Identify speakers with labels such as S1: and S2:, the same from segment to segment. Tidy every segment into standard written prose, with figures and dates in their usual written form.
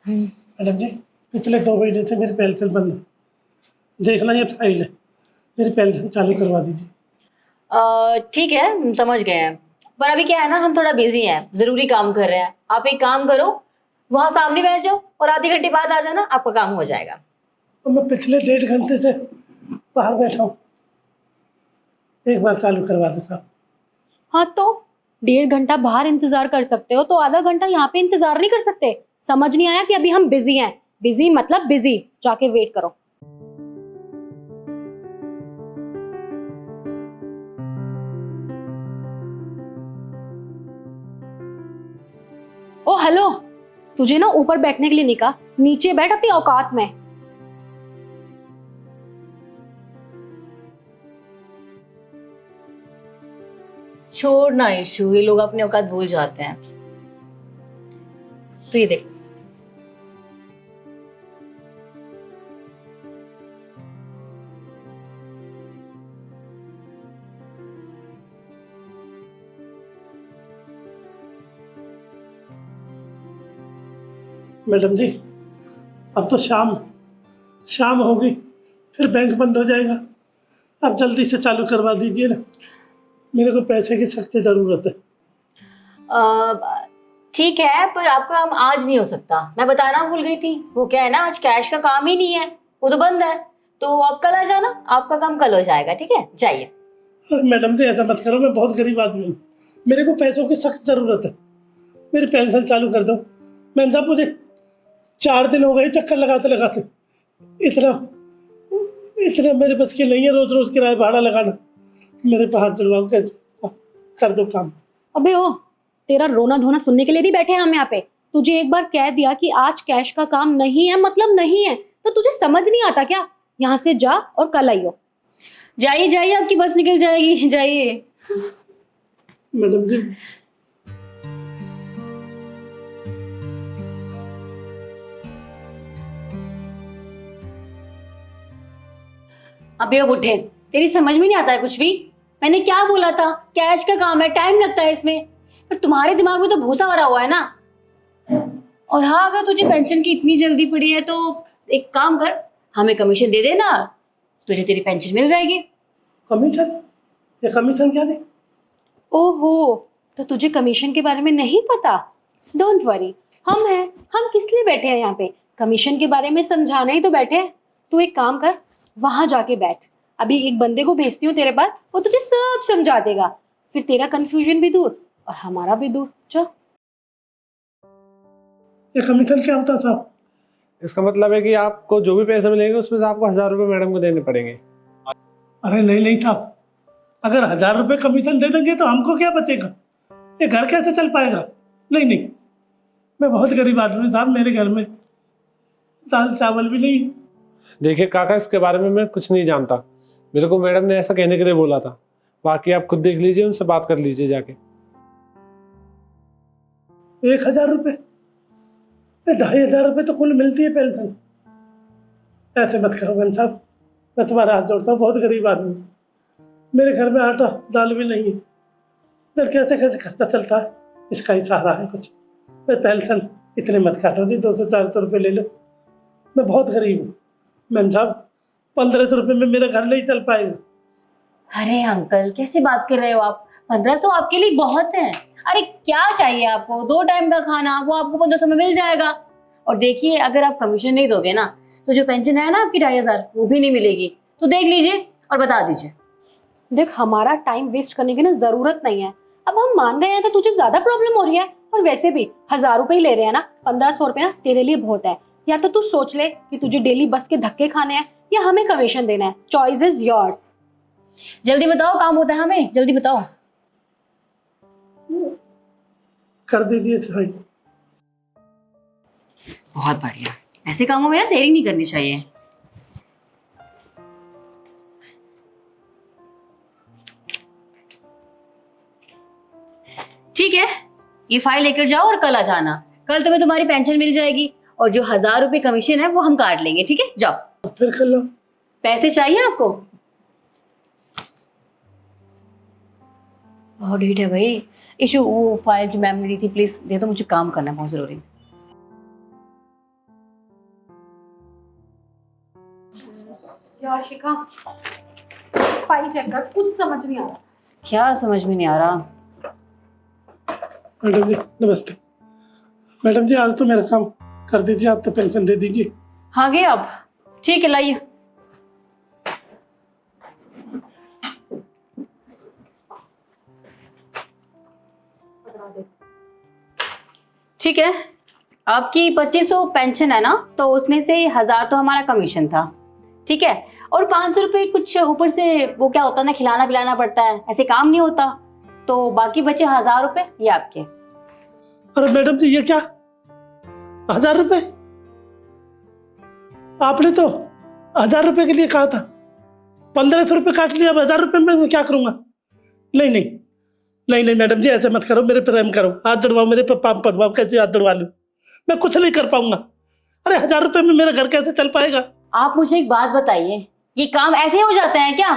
S1: Madam जी, पिछले 2 महीने से मेरी पेंशन बंद है। देखना ये फाइल है, मेरी पेंशन चालू करवा दीजिए।
S2: ठीक है, हम समझ गए हैं। पर अभी क्या है ना, हम थोड़ा बिजी हैं, जरूरी काम कर रहे हैं। आप एक काम करो, वहां सामने बैठ जाओ और आधी घंटे बाद आ जाना, आपका काम हो जाएगा।
S1: और मैं पिछले 1.5 घंटे से बाहर बैठा हूँ, एक बार चालू करवा दो साहब।
S3: हाँ तो 1.5 घंटा बाहर इंतजार कर सकते हो तो आधा घंटा यहाँ पे इंतजार नहीं कर सकते? समझ नहीं आया कि अभी हम बिजी हैं? बिजी मतलब बिजी, जाके वेट करो। ओ हेलो, तुझे ना ऊपर बैठने के लिए नहीं कहा, नीचे बैठ अपनी औकात में।
S2: छोड़ ना इशू, ये लोग अपने औकात भूल जाते हैं। तो ये देख,
S1: मैडम जी, अब तो शाम होगी, फिर बैंक बंद हो जाएगा। आप जल्दी से चालू करवा दीजिए ना, मेरे को पैसे की सख्त ज़रूरत है।
S2: ठीक है, पर आपका काम आज नहीं हो सकता। मैं बताना भूल गई थी, वो क्या है ना, आज कैश का काम ही नहीं है, वो तो बंद है। तो आप कल आ जाना, आपका काम कल हो जाएगा। ठीक है, जाइए।
S1: अरे मैडम जी, ऐसा मत करो, मैं बहुत गरीब आदमी हूँ, मेरे को पैसों की सख्त ज़रूरत है। मेरी पेंशन चालू कर दो। मैम साहब, मुझे 4 दिन हो गए चक्कर लगाते लगाते। इतना इतना मेरे बस की नहीं है रोज रोज किराया भाड़ा लगाना। मेरे पे हाथ जुड़वाओ, कैसे कर दो काम।
S3: अबे ओ, तेरा रोना धोना सुनने के लिए नहीं बैठे हैं हम यहाँ पे। तुझे एक बार कह दिया कि आज कैश का काम नहीं है मतलब नहीं है, तो तुझे समझ नहीं आता क्या? यहाँ से जा और कल आइयो।
S2: जाइए जाइए, आपकी बस निकल जाएगी, जाइए।
S1: मैडम जी,
S2: अभी अब उठे, तेरी समझ में नहीं आता है कुछ भी। मैंने क्या बोला था, कैश का काम है, टाइम लगता है इसमें। पर तुम्हारे दिमाग में तो भूसा भरा हुआ है ना। और हाँ, अगर तुझे पेंशन की इतनी जल्दी पड़ी है तो एक काम कर, हमें कमीशन दे देना, तुझे तेरी पेंशन मिल जाएगी।
S1: कमीशन? ये कमीशन क्या दे?
S3: ओहो, तो तुझे कमीशन के बारे में नहीं पता? डोंट वरी, हम हैं। हम किस लिए बैठे हैं यहाँ पे? कमीशन के बारे में समझाना ही तो बैठे हैं। तू एक काम कर, वहां जाके बैठ। अभी एक बंदे को भेजती हूँ तेरे पास, वो तुझे सब समझा देगा। फिर तेरा कंफ्यूजन भी दूर और हमारा भी दूर। चल।
S1: ये कमीशन क्या होता है साहब?
S4: इसका मतलब है कि आपको जो भी पैसे मिलेंगे उसमें से आपको 1000 रुपये मैडम को देने पड़ेंगे।
S1: अरे नहीं नहीं साहब, अगर 1000 रुपये कमीशन दे देंगे तो हमको क्या बचेगा? ये घर कैसे चल पाएगा? नहीं नहीं, मैं बहुत गरीब आदमी हूँ साहब, मेरे घर में दाल चावल भी नहीं है।
S4: देखिए काका, इसके बारे में मैं कुछ नहीं जानता, मेरे को मैडम ने ऐसा कहने के लिए बोला था। बाकी आप खुद देख लीजिए, उनसे बात कर लीजिए जाके।
S1: 1000 रुपये? 2500 रुपये तो कुल मिलती है पेंशन। ऐसे मत करो गन साहब, मैं तुम्हारा हाथ जोड़ता हूँ, बहुत गरीब आदमी हूँ। मेरे घर में आटा दाल भी नहीं है, जब कैसे कैसे खर्चा चलता है, इसका ही सहारा है कुछ। मैं पेंशन इतने मत काटो जी, 200-400 रुपये ले लो, मैं बहुत गरीब हूँ। मैम साहब, 1500 रुपये में मेरा घर नहीं चल पाएगा।
S2: अरे अंकल, कैसी बात कर रहे हो आप? 1500 आपके लिए बहुत है। अरे क्या चाहिए आपको? 2 टाइम का खाना, वो आपको 1500 में मिल जाएगा। और देखिए, अगर आप कमीशन नहीं दोगे ना, तो जो पेंशन है ना आपकी 2500, वो भी नहीं मिलेगी। तो देख लीजिए और बता दीजिए।
S3: देख, हमारा टाइम वेस्ट करने की ना जरूरत नहीं है। अब हम मान गए हैं तो तुझे ज्यादा प्रॉब्लम हो रही है। और वैसे भी 1000 रुपए ही ले रहे हैं ना, 1500 रुपए ना तेरे लिए बहुत है। या तो तू सोच ले कि तुझे डेली बस के धक्के खाने हैं या हमें कमीशन देना है। Choice is yours.
S2: जल्दी बताओ, काम होता है हमें, जल्दी बताओ।
S1: कर दीजिए सही।
S2: बहुत बढ़िया, ऐसे कामों में ना देरी नहीं करनी चाहिए। ठीक है, ये फाइल लेकर जाओ और कल आ जाना। कल तुम्हें तुम्हारी पेंशन मिल जाएगी और जो 1000 रुपये कमीशन है वो हम काट लेंगे। ठीक है, जाओ।
S1: फिर कर लो।
S2: पैसे चाहिए आपको? बहुत ढीठ है भाई। इशू, वो फाइल जो मैम ने दी थी, प्लीज दे दो, मुझे काम करना है बहुत जरूरी।
S3: यार शिखा, फाइल चेक कर, कुछ समझ नहीं आ रहा।
S2: क्या समझ में नहीं आ रहा?
S1: मैडम जी नमस्ते। मैडम जी आज तो मेरा काम कर दीजिए, आप तो पेंशन दे दीजिए।
S2: हाँ गए अब, ठीक है लाइए। ठीक है, आपकी 2500 पेंशन है ना, तो उसमें से 1000 तो हमारा कमीशन था, ठीक है। और 500 रुपये कुछ ऊपर से वो क्या होता है ना, खिलाना पिलाना पड़ता है, ऐसे काम नहीं होता, तो बाकी बचे 1000 रुपये ये आपके।
S1: अरे मैडम जी ये क्या 1000 रुपये? आपने तो 1000 रुपये के लिए कहा था, 1500 रुपये काट लिया, अब 1000 रुपये में मैं क्या करूँगा? नहीं नहीं नहीं नहीं मैडम जी ऐसे मत करो, मेरे प्रेम करो, हाथ जुड़वाओ, मेरे पे पाप पड़वाओ, कैसे हाथ जुड़वा लूँ? मैं कुछ नहीं कर पाऊंगा। अरे 1000 रुपये में मेरा घर कैसे चल पाएगा?
S2: आप मुझे एक बात बताइए, ये काम ऐसे हो जाता है क्या?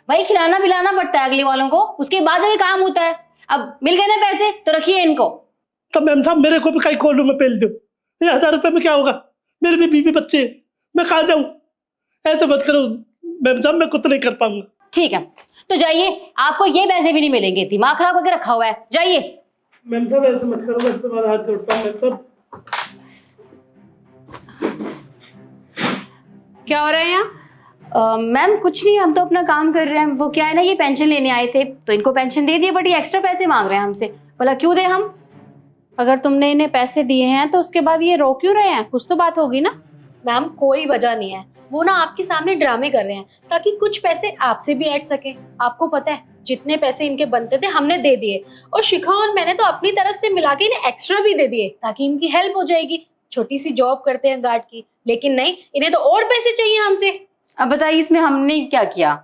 S2: भाई खिलाना पिलाना पड़ता है अगले वालों को, उसके बाद ये काम होता है। अब मिल गए ना पैसे तो रखिए इनको।
S1: तो मैम साहब मेरे को भी कई कोल्ड में पेल दो, ये 1000 रुपये में क्या होगा? मेरे भी बीवी बच्चे हैं, मैं कहाँ जाऊँ? ऐसे मत करो मैम साहब, मैं कुछ नहीं कर पाऊंगा।
S2: ठीक है तो जाइए, आपको ये पैसे भी नहीं मिलेंगे, दिमाग खराब करके रखा हुआ है, जाइए।
S1: मैम साहब ऐसे मत करो, मैं तुम्हारा हाथ जोड़ता हूँ मैम साहब।
S3: क्या हो रहा है यहाँ?
S2: मैम कुछ नहीं, हम तो अपना काम कर रहे हैं। वो क्या है ना, ये पेंशन लेने आए थे तो इनको पेंशन दे दिए, बट ये एक्स्ट्रा पैसे मांग रहे हैं हमसे। बोला क्यों दे हम?
S3: अगर तुमने इन्हें पैसे दिए हैं तो उसके बाद ये रो क्यों रहे हैं? कुछ तो बात होगी ना। मैम कोई वजह नहीं है, वो ना आपके सामने ड्रामे कर रहे हैं ताकि कुछ पैसे आपसे भी ऐड सके। आपको पता है जितने पैसे इनके बनते थे हमने दे दिए, और शिखा और मैंने तो अपनी तरफ से मिला के इन्हें एक्स्ट्रा भी दे दिए ताकि इनकी हेल्प हो जाएगी। छोटी सी जॉब करते हैं गार्ड की, लेकिन नहीं, इन्हें तो और पैसे चाहिए हमसे।
S2: अब बताइए इसमें हमने क्या किया?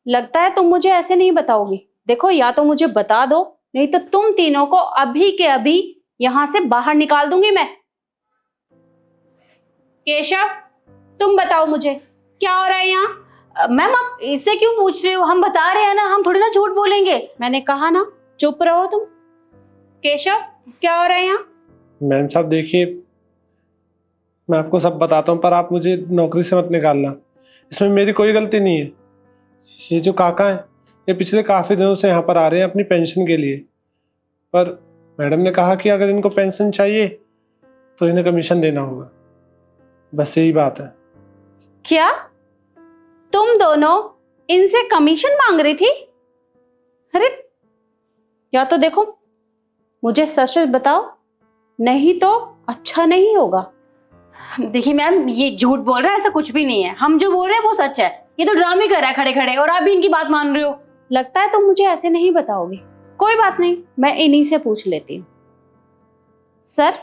S3: लगता है तुम मुझे ऐसे नहीं बताओगी। देखो या तो मुझे बता दो, नहीं तो तुम तीनों को अभी के अभी यहाँ से बाहर निकाल दूंगी मैं। केशव तुम बताओ मुझे क्या हो रहा है यहाँ?
S2: मैम आप इससे क्यों पूछ रहे हो? हम बता रहे हैं ना, हम थोड़ी ना झूठ बोलेंगे।
S3: मैंने कहा ना चुप रहो तुम। केशव क्या हो रहा है यहाँ?
S4: मैम साहब देखिए, मैं आपको सब बताता हूँ, पर आप मुझे नौकरी से मत निकालना, इसमें मेरी कोई गलती नहीं है। ये जो काका हैं ये पिछले काफ़ी दिनों से यहाँ पर आ रहे हैं अपनी पेंशन के लिए, पर मैडम ने कहा कि अगर इनको पेंशन चाहिए तो इन्हें कमीशन देना होगा, बस यही बात है।
S3: क्या तुम दोनों इनसे कमीशन मांग रही थी? अरे या तो देखो मुझे सच सच बताओ, नहीं तो अच्छा नहीं होगा।
S2: देखिए मैम ये झूठ बोल रहा है, ऐसा कुछ भी नहीं है। हम जो बोल रहे हैं वो सच है, ये तो ड्रामे कर रहा है खड़े खड़े, और आप भी इनकी बात मान रहे हो।
S3: लगता है तुम मुझे ऐसे नहीं बताओगे। कोई बात नहीं, मैं इन्हीं से पूछ लेती हूँ। सर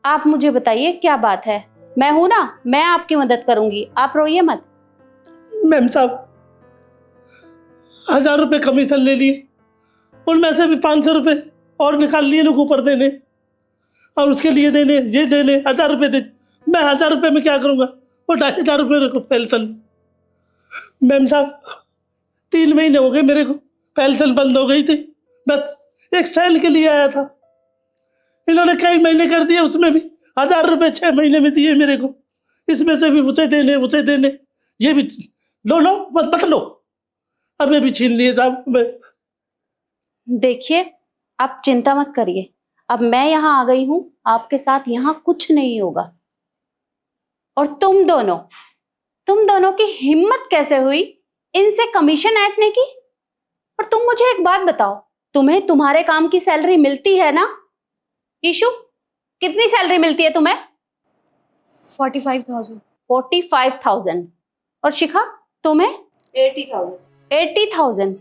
S3: आप मुझे बताइए क्या बात है? मैं हूं ना, मैं आपकी मदद करूंगी, आप रोइए मत।
S1: मैम साहब 1000 रुपये कमीशन ले लिए, उनमें से भी 500 रुपये और निकाल लिए लोग ऊपर देने, और उसके लिए देने, ये देने 1000 रुपये दे। मैं 1000 रुपये में क्या करूँगा? वो 2500 रुपये को पेंशन। मैम साहब 3 महीने हो गए मेरे को, पेंशन बंद हो गई थी, बस एक साल के लिए आया था, इन्होंने कई महीने कर दिए, उसमें भी 1000 रुपये 6 महीने में दिए मेरे को। इसमें से भी उसे देने, ये भी लो मत लो, अब ये भी छीन लिए साहब।
S3: देखिए आप चिंता मत करिए, अब मैं यहाँ आ गई हूँ, आपके साथ यहाँ कुछ नहीं होगा। और तुम दोनों की हिम्मत कैसे हुई इनसे कमीशन ऐंठने की? और तुम मुझे एक बात बताओ, तुम्हें तुम्हारे काम की सैलरी मिलती है ना? ईशु कितनी सैलरी मिलती है तुम्हें?
S5: 45,000।
S3: 45,000। और शिखा तुम्हें?
S2: 80,000।
S3: 80,000।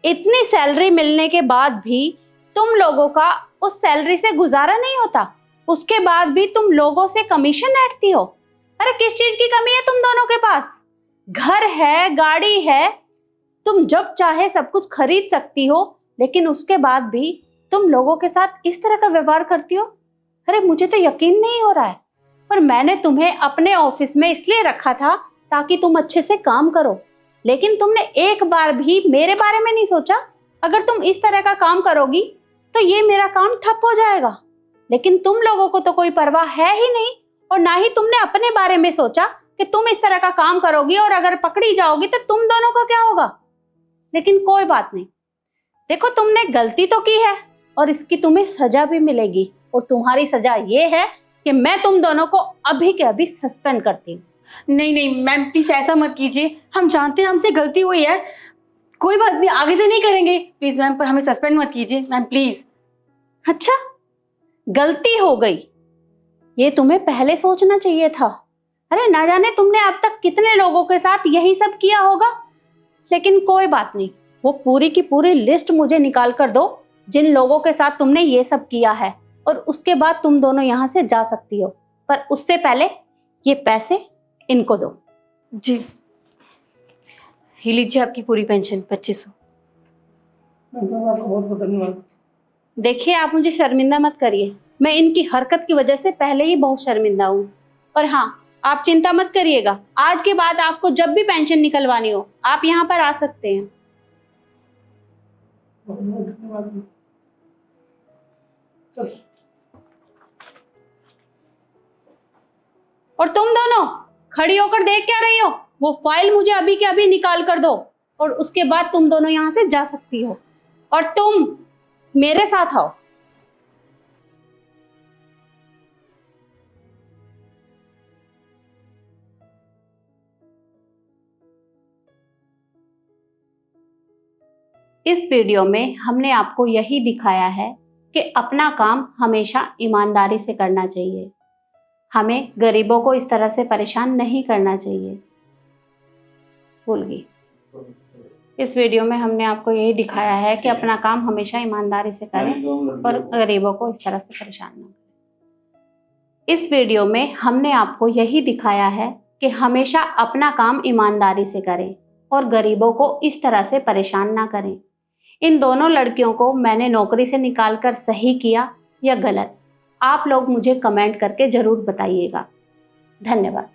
S3: इतनी सैलरी मिलने के बाद भी तुम लोगों का उस सैलरी से गुजारा नहीं होता, उसके बाद भी तुम लोगों से कमीशन ऐंठती हो। अरे किस चीज की कमी है तुम दोनों के पास? घर है, गाड़ी है, तुम जब चाहे सब कुछ खरीद सकती हो, लेकिन उसके बाद भी तुम लोगों के साथ इस तरह का व्यवहार करती हो। अरे मुझे तो यकीन नहीं हो रहा है। पर मैंने तुम्हें अपने ऑफिस में इसलिए रखा था ताकि तुम अच्छे से काम करो, लेकिन तुमने एक बार भी मेरे बारे में नहीं सोचा। अगर तुम इस तरह का काम करोगी तो ये मेरा काम ठप हो जाएगा, लेकिन तुम लोगों को तो कोई परवाह है ही नहीं, और ना ही तुमने अपने बारे में सोचा कि तुम इस तरह का काम करोगी और अगर पकड़ी जाओगी तो तुम दोनों का क्या होगा। लेकिन कोई बात नहीं, देखो तुमने गलती तो की है और इसकी तुम्हें सजा भी मिलेगी। और तुम्हारी सजा ये है कि मैं तुम दोनों को अभी के अभी सस्पेंड करती हूँ।
S2: नहीं नहीं मैम, प्लीज ऐसा मत कीजिए, हम जानते हैं हमसे गलती हुई है, कोई बात नहीं, आगे से नहीं करेंगे प्लीज मैम, पर हमें सस्पेंड मत कीजिए मैम प्लीज।
S3: अच्छा, गलती हो गई, ये तुम्हें पहले सोचना चाहिए था। अरे ना जाने तुमने अब तक कितने लोगों के साथ यही सब किया होगा। लेकिन कोई बात नहीं, वो पूरी की पूरी लिस्ट मुझे निकाल कर दो जिन लोगों के साथ तुमने ये सब किया है, और उसके बाद तुम दोनों यहाँ से जा सकती हो। पर उससे पहले ये पैसे इनको दो।
S2: जी, ये लीजिए आपकी पूरी पेंशन 2500।
S1: मैम साहब आपका बहुत बहुत धन्यवाद।
S3: देखिए, आप मुझे शर्मिंदा मत करिए, मैं इनकी हरकत की वजह से पहले ही बहुत शर्मिंदा हूँ। और हाँ, आप चिंता मत करिएगा, आज के बाद आपको जब भी पेंशन निकलवानी हो आप यहाँ पर आ सकते हैं।
S1: बहुत बहुत धन्यवाद। चलो।
S3: और तुम दोनों खड़ी होकर देख क्या रही हो, वो फाइल मुझे अभी के अभी निकाल कर दो और उसके बाद तुम दोनों यहाँ से जा सकती हो। और तुम मेरे साथ आओ। इस वीडियो में हमने आपको यही दिखाया है कि अपना काम हमेशा ईमानदारी से करना चाहिए, हमें गरीबों को इस तरह से परेशान नहीं करना चाहिए। भूल गई। इस वीडियो में हमने आपको यही दिखाया है कि अपना काम हमेशा ईमानदारी से करें और गरीबों को इस तरह से परेशान न करें। इस वीडियो में हमने आपको यही दिखाया है कि हमेशा अपना काम ईमानदारी से करें और गरीबों को इस तरह से परेशान ना करें। इन दोनों लड़कियों को मैंने नौकरी से निकालकर सही किया या गलत, आप लोग मुझे कमेंट करके जरूर बताइएगा। धन्यवाद।